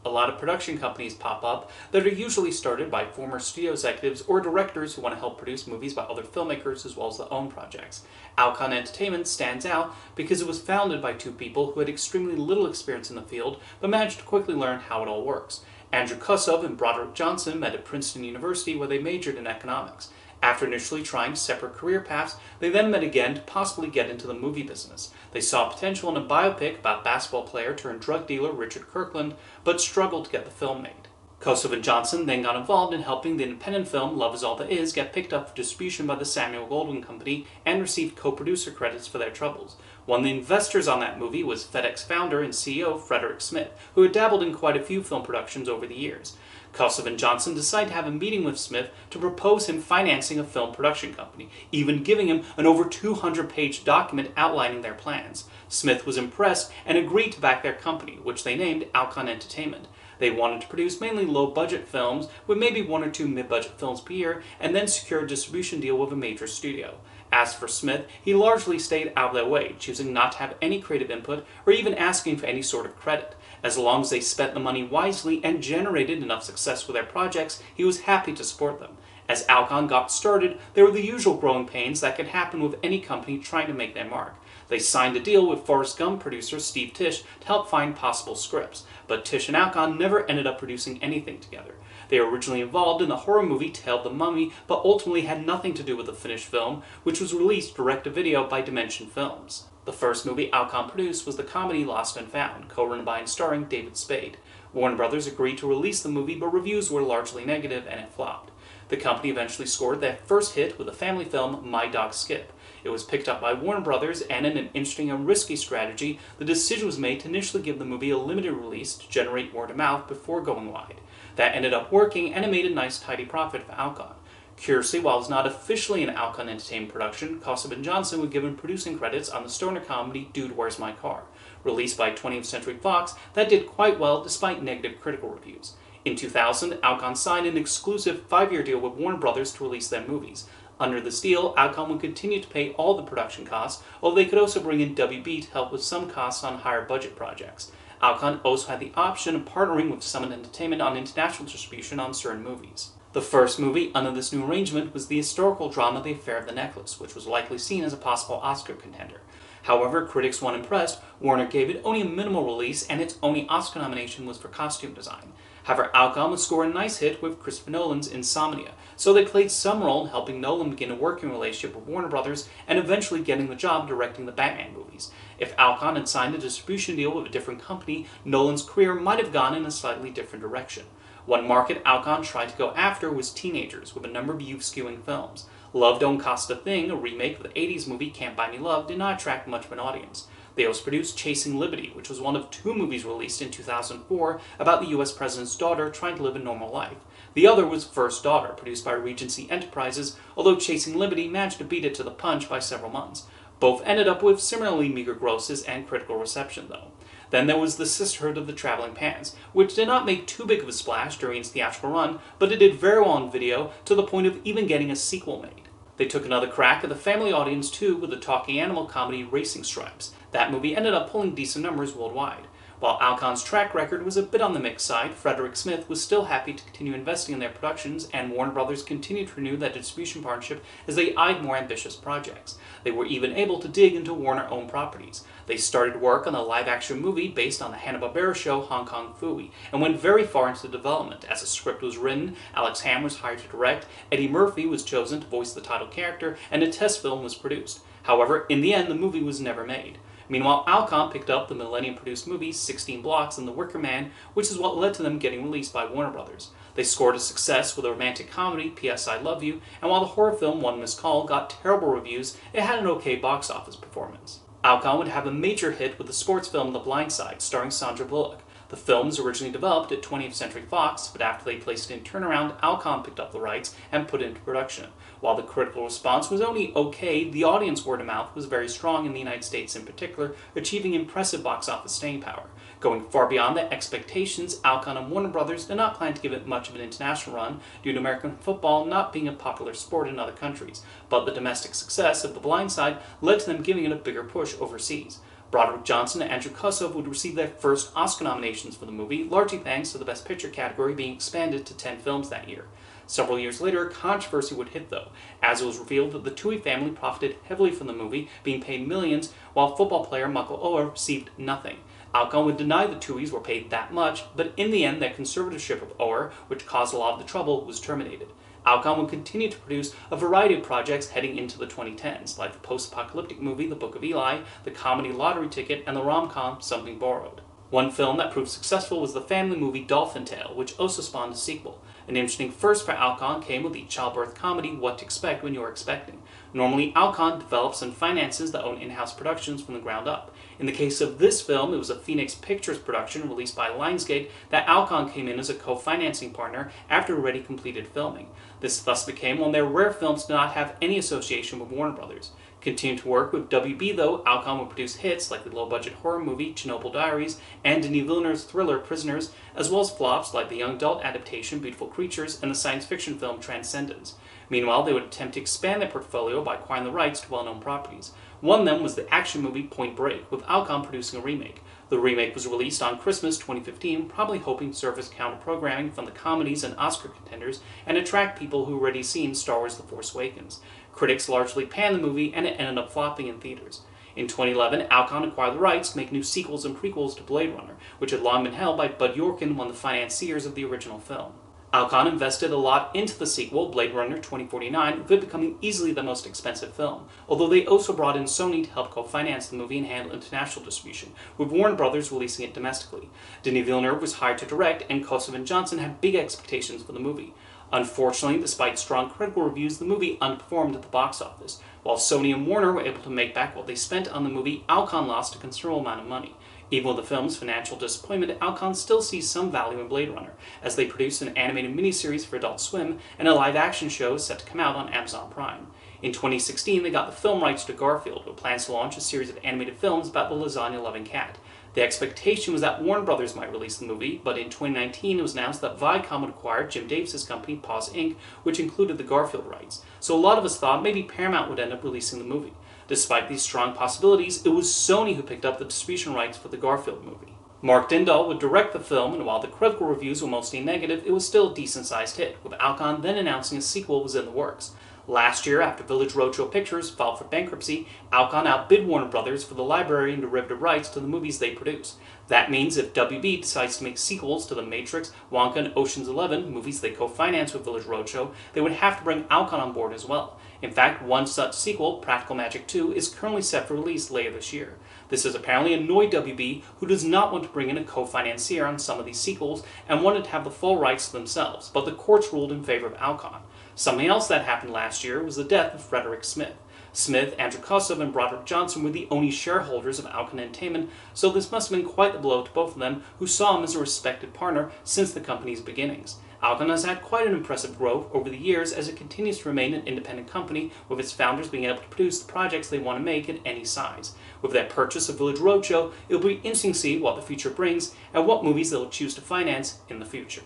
a lot of production companies pop up that are usually started by former studio executives or directors who want to help produce movies by other filmmakers as well as their own projects. Alcon Entertainment stands out because it was founded by two people who had extremely little experience in the field but managed to quickly learn how it all works. Andrew Kusov and Broderick Johnson met at Princeton University where they majored in economics. After initially trying separate career paths, they then met again to possibly get into the movie business. They saw potential in a biopic about basketball player turned drug dealer Richard Kirkland, but struggled to get the film made. Kusov and Johnson then got involved in helping the independent film Love Is All There Is get picked up for distribution by the Samuel Goldwyn Company and received co-producer credits for their troubles. One of the investors on that movie was FedEx founder and CEO Frederick Smith, who had dabbled in quite a few film productions over the years. Kusov and Johnson decided to have a meeting with Smith to propose him financing a film production company, even giving him an over 200-page document outlining their plans. Smith was impressed and agreed to back their company, which they named Alcon Entertainment. They wanted to produce mainly low-budget films with maybe one or two mid-budget films per year and then secure a distribution deal with a major studio. As for Smith, he largely stayed out of their way, choosing not to have any creative input or even asking for any sort of credit. As long as they spent the money wisely and generated enough success with their projects, he was happy to support them. As Alcon got started, there were the usual growing pains that can happen with any company trying to make their mark. They signed a deal with Forrest Gump producer Steve Tisch to help find possible scripts, but Tisch and Alcon never ended up producing anything together. They were originally involved in the horror movie Tale of the Mummy, but ultimately had nothing to do with the finished film, which was released direct-to-video by Dimension Films. The first movie Alcon produced was the comedy Lost and Found, co-written by and starring David Spade. Warner Brothers agreed to release the movie, but reviews were largely negative and it flopped. The company eventually scored their first hit with the family film My Dog Skip. It was picked up by Warner Brothers, and in an interesting and risky strategy, the decision was made to initially give the movie a limited release to generate word of mouth before going wide. That ended up working, and it made a nice tidy profit for Alcon. Curiously, while it was not officially an Alcon Entertainment production, Kusov and Johnson were given producing credits on the stoner comedy Dude, Where's My Car? Released by 20th Century Fox, that did quite well despite negative critical reviews. In 2000, Alcon signed an exclusive 5-year deal with Warner Brothers to release their movies. Under this deal, Alcon would continue to pay all the production costs, although they could also bring in WB to help with some costs on higher budget projects. Alcon also had the option of partnering with Summit Entertainment on international distribution on certain movies. The first movie under this new arrangement was the historical drama The Affair of the Necklace, which was likely seen as a possible Oscar contender. However, critics weren't impressed. Warner gave it only a minimal release, and its only Oscar nomination was for costume design. However, Alcon would score a nice hit with Christopher Nolan's Insomnia, so they played some role in helping Nolan begin a working relationship with Warner Brothers and eventually getting the job directing the Batman movies. If Alcon had signed a distribution deal with a different company, Nolan's career might have gone in a slightly different direction. One market Alcon tried to go after was teenagers, with a number of youth-skewing films. Love Don't Cost a Thing, a remake of the 80s movie Can't Buy Me Love, did not attract much of an audience. They also produced Chasing Liberty, which was one of 2 movies released in 2004 about the US president's daughter trying to live a normal life. The other was First Daughter, produced by Regency Enterprises, although Chasing Liberty managed to beat it to the punch by several months. Both ended up with similarly meager grosses and critical reception, though. Then there was The Sisterhood of the Traveling Pants, which did not make too big of a splash during its theatrical run, but it did very well on video to the point of even getting a sequel made. They took another crack at the family audience too with the talking animal comedy Racing Stripes. That movie ended up pulling decent numbers worldwide. While Alcon's track record was a bit on the mixed side, Frederick Smith was still happy to continue investing in their productions, and Warner Brothers continued to renew that distribution partnership as they eyed more ambitious projects. They were even able to dig into Warner-owned properties. They started work on a live-action movie based on the Hanna-Barbera show Hong Kong Phooey, and went very far into development. As a script was written, Alex Hamm was hired to direct, Eddie Murphy was chosen to voice the title character, and a test film was produced. However, in the end, the movie was never made. Meanwhile, Alcon picked up the Millennium-produced movies 16 Blocks and The Wicker Man, which is what led to them getting released by Warner Brothers. They scored a success with a romantic comedy, P.S. I Love You, and while the horror film One Missed Call got terrible reviews, it had an okay box office performance. Alcon would have a major hit with the sports film The Blind Side, starring Sandra Bullock. The film was originally developed at 20th Century Fox, but after they placed it in turnaround, Alcon picked up the rights and put it into production. While the critical response was only okay, the audience word of mouth was very strong in the United States in particular, achieving impressive box office staying power. Going far beyond their expectations, Alcon and Warner Brothers did not plan to give it much of an international run due to American football not being a popular sport in other countries, but the domestic success of The Blind Side led to them giving it a bigger push overseas. Broderick Johnson and Andrew Kussow would receive their first Oscar nominations for the movie, largely thanks to the Best Picture category being expanded to 10 films that year. Several years later, controversy would hit though, as it was revealed that the Tuohy family profited heavily from the movie, being paid millions, while football player Michael Oher received nothing. Alcon would deny the Tuohys were paid that much, but in the end their conservatorship of Oher, which caused a lot of the trouble, was terminated. Alcon would continue to produce a variety of projects heading into the 2010s, like the post-apocalyptic movie The Book of Eli, the comedy Lottery Ticket, and the rom-com Something Borrowed. One film that proved successful was the family movie Dolphin Tale, which also spawned a sequel. An interesting first for Alcon came with the childbirth comedy What to Expect When You're Expecting. Normally, Alcon develops and finances their own in-house productions from the ground up. In the case of this film, it was a Phoenix Pictures production released by Lionsgate that Alcon came in as a co-financing partner after already completed filming. This thus became one of their rare films to not have any association with Warner Brothers. Continuing to work with WB though, Alcon would produce hits like the low-budget horror movie Chernobyl Diaries and Denis Villeneuve's thriller Prisoners, as well as flops like the young adult adaptation Beautiful Creatures and the science fiction film Transcendence. Meanwhile, they would attempt to expand their portfolio by acquiring the rights to well-known properties. One of them was the action movie Point Break, with Alcon producing a remake. The remake was released on Christmas 2015, probably hoping to serve as counter-programming from the comedies and Oscar contenders and attract people who had already seen Star Wars The Force Awakens. Critics largely panned the movie and it ended up flopping in theaters. In 2011, Alcon acquired the rights to make new sequels and prequels to Blade Runner, which had long been held by Bud Yorkin, one of the financiers of the original film. Alcon invested a lot into the sequel, Blade Runner 2049, with it becoming easily the most expensive film, although they also brought in Sony to help co-finance the movie and handle international distribution, with Warner Brothers releasing it domestically. Denis Villeneuve was hired to direct, and Kussow and Johnson had big expectations for the movie. Unfortunately, despite strong critical reviews, the movie underperformed at the box office. While Sony and Warner were able to make back what they spent on the movie, Alcon lost a considerable amount of money. Even with the film's financial disappointment, Alcon still sees some value in Blade Runner, as they produce an animated miniseries for Adult Swim and a live-action show set to come out on Amazon Prime. In 2016, they got the film rights to Garfield, with plans to launch a series of animated films about the lasagna-loving cat. The expectation was that Warner Brothers might release the movie, but in 2019 it was announced that Viacom would acquire Jim Davis' company, Pause Inc., which included the Garfield rights. So a lot of us thought maybe Paramount would end up releasing the movie. Despite these strong possibilities, it was Sony who picked up the distribution rights for the Garfield movie. Mark Dindal would direct the film, and while the critical reviews were mostly negative, it was still a decent-sized hit, with Alcon then announcing a sequel was in the works. Last year, after Village Roadshow Pictures filed for bankruptcy, Alcon outbid Warner Brothers for the library and derivative rights to the movies they produce. That means if WB decides to make sequels to The Matrix, Wonka, and Ocean's 11, movies they co-finance with Village Roadshow, they would have to bring Alcon on board as well. In fact, one such sequel, Practical Magic 2, is currently set for release later this year. This has apparently annoyed WB, who does not want to bring in a co-financier on some of these sequels and wanted to have the full rights to themselves, but the courts ruled in favor of Alcon. Something else that happened last year was the death of Frederick Smith. Smith, Andrew Kussow, and Broderick Johnson were the only shareholders of Alcon Entertainment, so this must have been quite the blow to both of them, who saw him as a respected partner since the company's beginnings. Alcon has had quite an impressive growth over the years as it continues to remain an independent company, with its founders being able to produce the projects they want to make at any size. With their purchase of Village Roadshow, it will be interesting to see what the future brings and what movies they'll choose to finance in the future.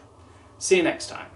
See you next time.